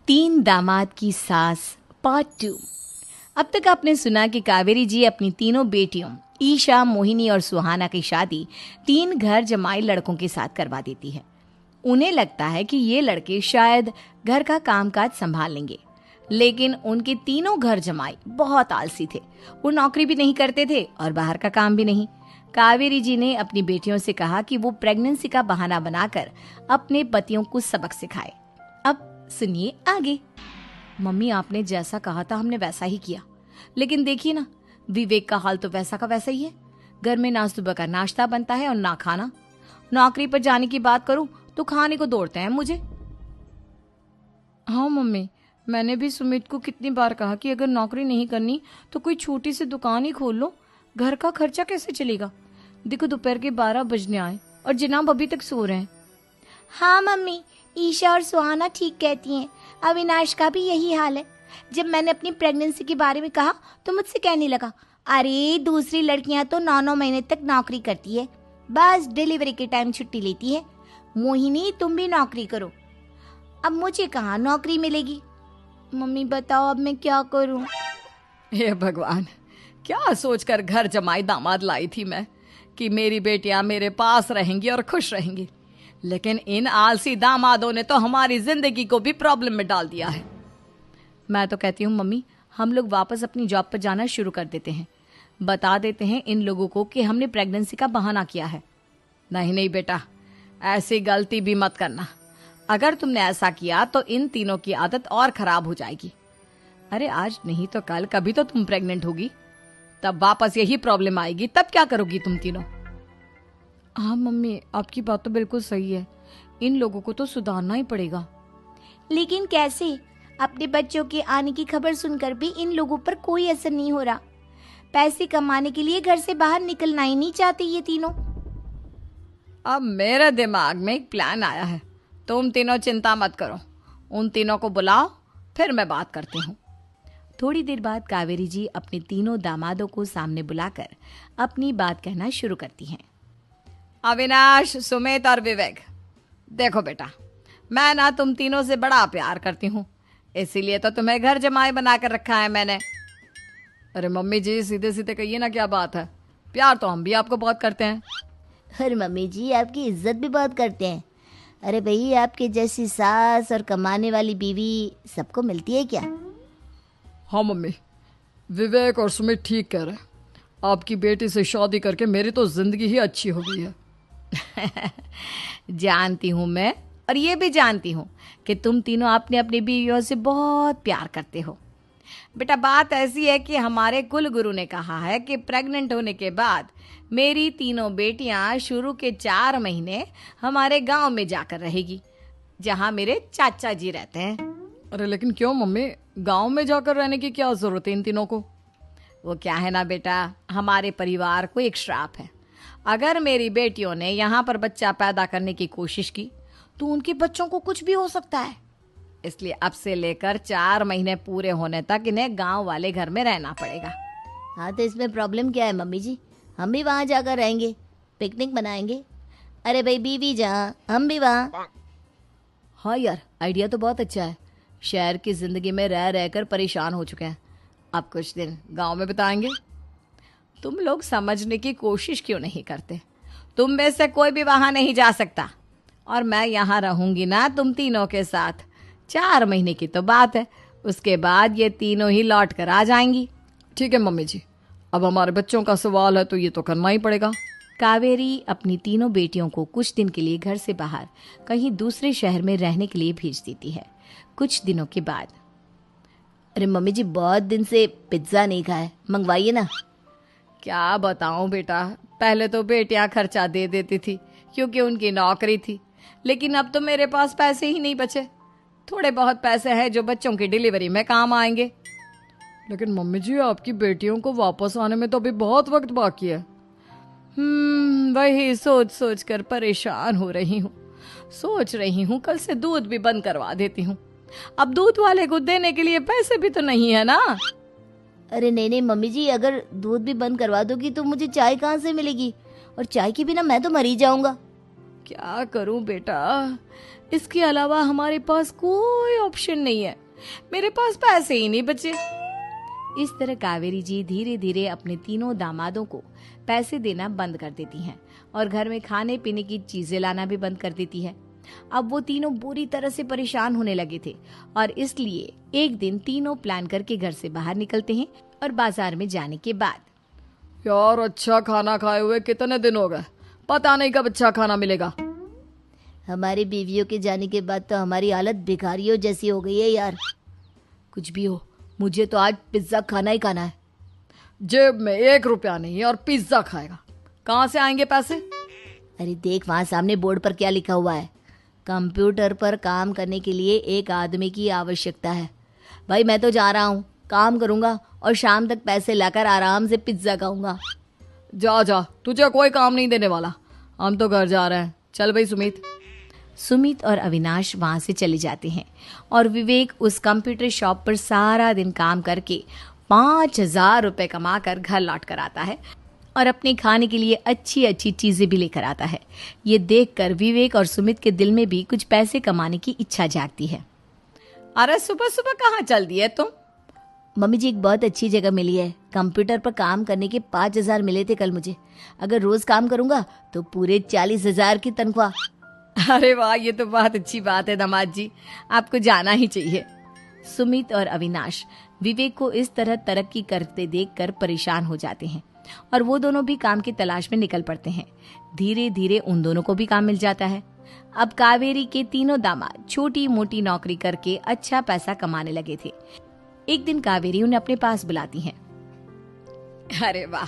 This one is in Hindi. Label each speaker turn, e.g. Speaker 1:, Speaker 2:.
Speaker 1: तीन दामाद की सास पार्ट 2। अब तक आपने सुना कि कावेरी जी अपनी तीनों बेटियों ईशा, मोहिनी और सुहाना की शादी तीन घर जमाई लड़कों के साथ करवा देती है। उन्हें लगता है कि ये लड़के शायद घर का कामकाज संभाल लेंगे, लेकिन उनके तीनों घर जमाई बहुत आलसी थे। वो नौकरी भी नहीं करते थे और बाहर का काम भी नहीं। कावेरी जी ने अपनी बेटियों से कहा कि वो प्रेगनेंसी का बहाना बनाकर अपने पतियों को सबक सिखाए। अब सुनिए आगे। मम्मी, आपने जैसा कहा था हमने वैसा ही किया, लेकिन देखिए ना, विवेक का हाल तो वैसा का वैसा ही है। घर में ना सुबह का नाश्ता बनता है और ना खाना। नौकरी पर जाने की बात करूं तो खाने को दौड़ते हैं मुझे। हाँ मम्मी, मैंने भी सुमित को कितनी बार कहा कि अगर नौकरी नहीं करनी तो कोई छोटी सी दुकान ही खोल लो। घर का खर्चा कैसे चलेगा? देखो दोपहर के 12 बजने आए और जिनाब अभी तक सो रहे हैं।
Speaker 2: हाँ मम्मी, ईशा और सुहाना ठीक कहती हैं। अविनाश का भी यही हाल है। जब मैंने अपनी प्रेगनेंसी के बारे में कहा तो मुझसे कहने लगा, अरे दूसरी लड़कियां तो 9-9 महीने तक नौकरी करती है, बस डिलीवरी के टाइम छुट्टी लेती है। मोहिनी, तुम भी नौकरी करो। अब मुझे कहाँ नौकरी मिलेगी? मम्मी बताओ, अब मैं क्या करूं?
Speaker 1: हे भगवान, क्या सोचकर घर जमाई दामाद लाई थी मैं कि मेरी बेटियां मेरे पास रहेंगी और खुश रहेंगी, लेकिन इन आलसी दामादों ने तो हमारी जिंदगी को भी प्रॉब्लम में डाल दिया है। मैं तो कहती हूँ मम्मी, हम लोग वापस अपनी जॉब पर जाना शुरू कर देते हैं। बता देते हैं इन लोगों को कि हमने प्रेगनेंसी का बहाना किया है। नहीं नहीं बेटा, ऐसी गलती भी मत करना। अगर तुमने ऐसा किया तो इन तीनों की आदत और खराब हो जाएगी। अरे आज नहीं तो कल कभी तो तुम प्रेग्नेंट होगी, तब वापस यही प्रॉब्लम आएगी। तब क्या करोगी तुम तीनों? हाँ मम्मी, आपकी बात तो बिल्कुल सही है। इन लोगों को तो सुधारना ही पड़ेगा।
Speaker 2: लेकिन कैसे? अपने बच्चों के आने की खबर सुनकर भी इन लोगों पर कोई असर नहीं हो रहा। पैसे कमाने के लिए घर से बाहर निकलना ही नहीं चाहते ये तीनों।
Speaker 1: अब मेरे दिमाग में एक प्लान आया है। तुम तीनों चिंता मत करो, उन तीनों को बुलाओ, फिर मैं बात करती हूँ। थोड़ी देर बाद कावेरी जी अपने तीनों दामादों को सामने बुलाकर अपनी बात कहना शुरू करती हैं। अविनाश, सुमित और विवेक, देखो बेटा, मैं ना तुम तीनों से बड़ा प्यार करती हूँ, इसीलिए तो तुम्हें घर जमाई बनाकर रखा है मैंने। अरे मम्मी जी, सीधे सीधे कहिए ना, क्या बात है? प्यार तो हम भी आपको बहुत करते हैं।
Speaker 2: अरे मम्मी जी, आपकी इज्जत भी बहुत करते हैं। अरे भाई, आपके जैसी सास और कमाने वाली बीवी सबको मिलती है क्या?
Speaker 3: हाँ मम्मी, विवेक और सुमित ठीक कह रहे हैं। आपकी बेटी से शादी करके मेरी तो जिंदगी ही अच्छी हो गई है।
Speaker 1: जानती हूँ मैं, और ये भी जानती हूँ कि तुम तीनों अपने अपनी बीवियों से बहुत प्यार करते हो। बेटा, बात ऐसी है कि हमारे कुल गुरु ने कहा है कि प्रेग्नेंट होने के बाद मेरी तीनों बेटियां शुरू के 4 महीने हमारे गांव में जाकर रहेगी, जहां मेरे चाचा जी रहते हैं।
Speaker 3: अरे लेकिन क्यों मम्मी, गांव में जाकर रहने की क्या जरूरत है इन तीनों को?
Speaker 1: वो क्या है ना बेटा, हमारे परिवार को एक श्राप है। अगर मेरी बेटियों ने यहाँ पर बच्चा पैदा करने की कोशिश की तो उनके बच्चों को कुछ भी हो सकता है। इसलिए अब से लेकर 4 महीने पूरे होने तक इन्हें गांव वाले घर में रहना पड़ेगा।
Speaker 2: हाँ तो इसमें प्रॉब्लम क्या है मम्मी जी? हम भी वहाँ जाकर रहेंगे, पिकनिक मनाएंगे। अरे भाई, बीवी जहाँ हम भी वहाँ।
Speaker 1: हाँ यार, आइडिया तो बहुत अच्छा है। शहर की जिंदगी में रह रहकर परेशान हो चुके हैं, अब कुछ दिन गांव में बिताएंगे। तुम लोग समझने की कोशिश क्यों नहीं करते? तुम में से कोई भी वहां नहीं जा सकता, और मैं यहाँ रहूंगी ना तुम तीनों के साथ। 4 महीने की तो बात है, उसके बाद ये तीनों ही लौट कर आ जाएंगी।
Speaker 3: ठीक है मम्मी जी, अब हमारे बच्चों का सवाल है तो ये तो करना ही पड़ेगा।
Speaker 1: कावेरी अपनी तीनों बेटियों को कुछ दिन के लिए घर से बाहर कहीं दूसरे शहर में रहने के लिए भेज देती है। कुछ दिनों के बाद,
Speaker 2: अरे मम्मी जी, बहुत दिन से पिज्जा नहीं खाया, मंगवाइए ना।
Speaker 1: क्या बताऊं बेटा, पहले तो बेटियां खर्चा दे देती थी क्योंकि उनकी नौकरी थी, लेकिन अब तो मेरे पास पैसे ही नहीं बचे। थोड़े बहुत पैसे हैं जो बच्चों की डिलीवरी में काम आएंगे।
Speaker 3: लेकिन मम्मी जी, आपकी बेटियों को वापस आने में तो अभी बहुत वक्त बाकी है।
Speaker 1: वही सोच सोच कर परेशान हो रही हूँ। सोच रही हूँ कल से दूध भी बंद करवा देती हूँ। अब दूध वाले को देने के लिए पैसे भी तो नहीं है ना।
Speaker 2: अरे नहीं नहीं मम्मी जी, अगर दूध भी बंद करवा दोगी तो मुझे चाय कहाँ से मिलेगी? और चाय के बिना मैं तो मर ही जाऊंगा।
Speaker 1: क्या करूं बेटा, इसके अलावा हमारे पास कोई ऑप्शन नहीं है, मेरे पास पैसे ही नहीं बचे। इस तरह कावेरी जी धीरे धीरे अपने तीनों दामादों को पैसे देना बंद कर देती हैं और घर में खाने पीने की चीजें लाना भी बंद कर देती है। अब वो तीनों बुरी तरह से परेशान होने लगे थे और इसलिए एक दिन तीनों प्लान करके घर से बाहर निकलते हैं और बाजार में जाने के बाद
Speaker 3: यार अच्छा खाना खाए हुए कितने दिन हो गए, पता नहीं कब अच्छा खाना मिलेगा।
Speaker 2: हमारी बीवियों के जाने के बाद तो हमारी हालत भिखारियों जैसी हो गई है यार।
Speaker 1: कुछ भी हो, मुझे तो आज पिज्जा खाना ही खाना है।
Speaker 3: जेब में 1 रुपया नहीं और पिज्जा खाएगा, कहाँ से आएंगे पैसे?
Speaker 2: अरे देख वहाँ सामने बोर्ड पर क्या लिखा हुआ है, कंप्यूटर पर काम करने के लिए एक आदमी की आवश्यकता है। भाई मैं तो जा रहा हूँ, काम करूँगा और शाम तक पैसे लाकर आराम से पिज्जा खाऊंगा।
Speaker 3: जा जा, तुझे कोई काम नहीं देने वाला, हम तो घर जा रहे हैं। चल भाई सुमित।
Speaker 1: सुमित और अविनाश वहां से चले जाते हैं और विवेक उस कंप्यूटर शॉप पर सारा दिन काम करके 5,000 रुपए कमा कर घर लौट कर आता है और अपने खाने के लिए अच्छी अच्छी चीजें भी लेकर आता है। ये देखकर विवेक और सुमित के दिल में भी कुछ पैसे कमाने की इच्छा जागती है। अरे सुबह सुबह कहाँ चल दी है तुम?
Speaker 2: मम्मी जी एक बहुत अच्छी जगह मिली है, कंप्यूटर पर काम करने के 5,000 मिले थे कल मुझे। अगर रोज काम करूंगा तो पूरे 40,000 की तनख्वाह।
Speaker 1: अरे वाह, ये तो बहुत अच्छी बात है दामाद जी, आपको जाना ही चाहिए। सुमित और अविनाश विवेक को इस तरह तरक्की करते देखकर परेशान हो जाते हैं और वो दोनों भी काम की तलाश में निकल पड़ते हैं। धीरे धीरे उन दोनों को भी काम मिल जाता है। अब कावेरी के तीनों दामाद छोटी मोटी नौकरी करके अच्छा पैसा कमाने लगे थे। एक दिन कावेरी उन्हें अपने पास बुलाती है। अरे वाह,